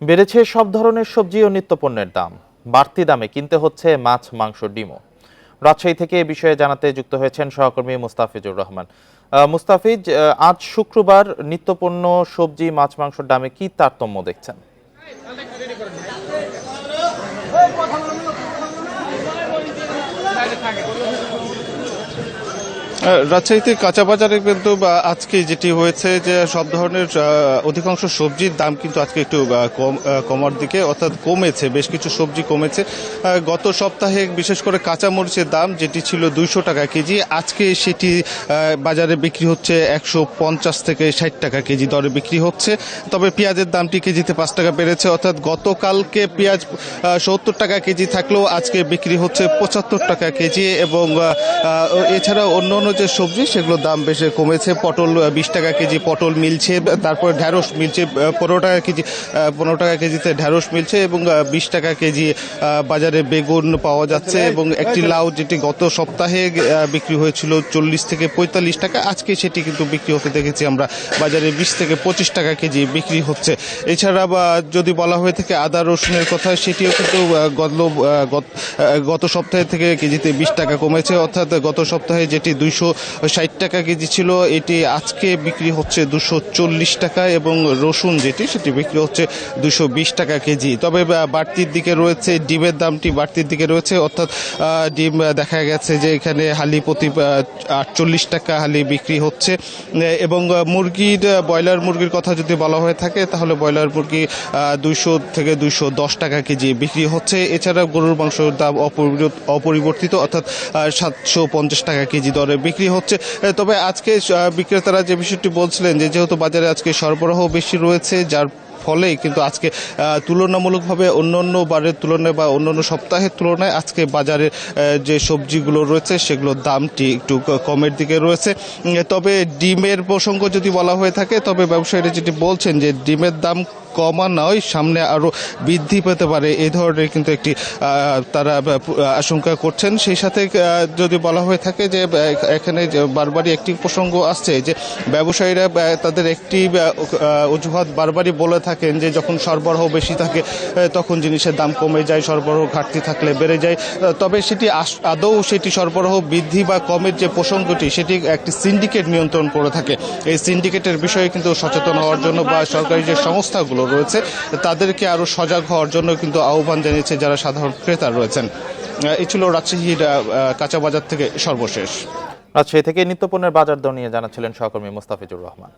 বেড়েছে সব ধরনের সবজি ও নিত্যপণ্যের দাম। বাড়তি দামে কিনতে হচ্ছে মাছ, মাংস, ডিমও। রাজশাহী থেকে এ বিষয়ে জানাতে যুক্ত হয়েছেন সহকর্মী মুস্তাফিজুর রহমান। মুস্তাফিজ, আজ শুক্রবার নিত্যপণ্য, সবজি, মাছ, মাংসের দামে কি তারতম্য দেখছেন? রাজশাহীতে কাঁচা বাজারে কিন্তু আজকে যেটি হয়েছে যে সব ধরনের অধিকাংশ সবজির দাম কিন্তু আজকে একটু কমার দিকে, অর্থাৎ কমেছে। বেশ কিছু সবজি কমেছে। গত সপ্তাহে বিশেষ করে কাঁচা মরিচের দাম যেটি ছিল 200 টাকা কেজি, আজকে সেটি বাজারে বিক্রি হচ্ছে 150 থেকে 60 টাকা কেজি দরে বিক্রি হচ্ছে। তবে পেঁয়াজের দামটি কেজিতে 5 টাকা বেড়েছে, অর্থাৎ গতকালকে পেঁয়াজ 70 টাকা কেজি থাকলেও আজকে বিক্রি হচ্ছে 75 টাকা কেজি। এবং এছাড়া অন্য যে সবজি সেগুলোর দাম বেশ কমেছে। পটল 20 টাকা কেজি পটল মিলছে, তারপরে ঢ্যাঁড়স মিলছে 15 টাকা কেজি, 15 টাকা কেজিতে ঢ্যাঁড়স মিলছে, এবং 20 টাকা কেজি বাজারে বেগুন পাওয়া যাচ্ছে। এবং একটি লাউ যেটি গত সপ্তাহে বিক্রি হয়েছিল 40 থেকে 45 টাকা, আজকে সেটি কিন্তু বিক্রি হতে দেখেছি আমরা বাজারে 20 থেকে 25 টাকা কেজি বিক্রি হচ্ছে। এছাড়া যদি বলা হয়ে থাকে আদা রসুনের কথা, সেটিও কিন্তু গত সপ্তাহে থেকে কেজিতে 20 টাকা কমেছে, অর্থাৎ গত সপ্তাহে যেটি 260 টাকা কেজি ছিল এটি আজকে বিক্রি হচ্ছে 240 টাকা, এবং রসুন যেটি সেটি বিক্রি হচ্ছে 220 টাকা কেজি। তবে বাড়তির দিকে রয়েছে ডিমের দামটি বাড়তির দিকে রয়েছে, অর্থাৎ ডিম দেখা গেছে যে এখানে হালি প্রতি 48 টাকা হালি বিক্রি হচ্ছে। এবং ব্রয়লার মুরগির কথা যদি বলা হয়ে থাকে তাহলে ব্রয়লার মুরগি 200 থেকে 210 টাকা কেজি বিক্রি হচ্ছে। এছাড়া গরুর মাংসের দাম অপরিবর্তিত, অর্থাৎ 750 টাকা কেজি দরে বিক্রি হচ্ছে। তবে আজকে বিক্রেতারা যে বিষয়টি বলছিলেন যে যেহেতু বাজারে আজকে সরবরাহ বেশি রয়েছে, যার ফলে কিন্তু আজকে তুলনামূলকভাবে অন্যান্য বারের তুলনায় বা অন্যান্য সপ্তাহের তুলনায় আজকে বাজারে যে সবজিগুলো রয়েছে সেগুলোর দামটি একটু কমের দিকে রয়েছে। তবে ডিমের প্রসঙ্গ যদি বলা হয়ে থাকে, তবে ব্যবসায়ীরা যেটি বলছেন যে ডিমের দাম কমা নয়, সামনে আরও বৃদ্ধি পেতে পারে, এই ধরনের কিন্তু একটি তারা আশঙ্কা করছেন। সেই সাথে যদি বলা হয়ে থাকে যে এখানে বারবারই একটি প্রসঙ্গ আসছে যে ব্যবসায়ীরা তাদের একটি অজুহাত বারবারই বলে থাকেন যে যখন সরবরাহ বেশি থাকে তখন জিনিসের দাম কমে যায়, সরবরাহ ঘাটতি থাকলে বেড়ে যায়। তবে সেটি আদৌ সেটি সরবরাহ বৃদ্ধি বা কমের যে প্রসঙ্গটি সেটি একটি সিন্ডিকেট নিয়ন্ত্রণ করে থাকে। এই সিন্ডিকেটের বিষয়ে কিন্তু সচেতন হওয়ার জন্য বা সরকারি যে সংস্থাগুলো রয়েছে তাদেরকে আরো সজাগ হওয়ার জন্য কিন্তু আহ্বান জানিয়েছে যারা সাধারণ ক্রেতা রয়েছেন। এই ছিল রাজশাহীর কাঁচা বাজার থেকে সর্বশেষ। রাজশাহী থেকে নিত্যপণ্যের বাজার দর নিয়ে জানাচ্ছিলেন সহকর্মী মুস্তাফিজুর রহমান।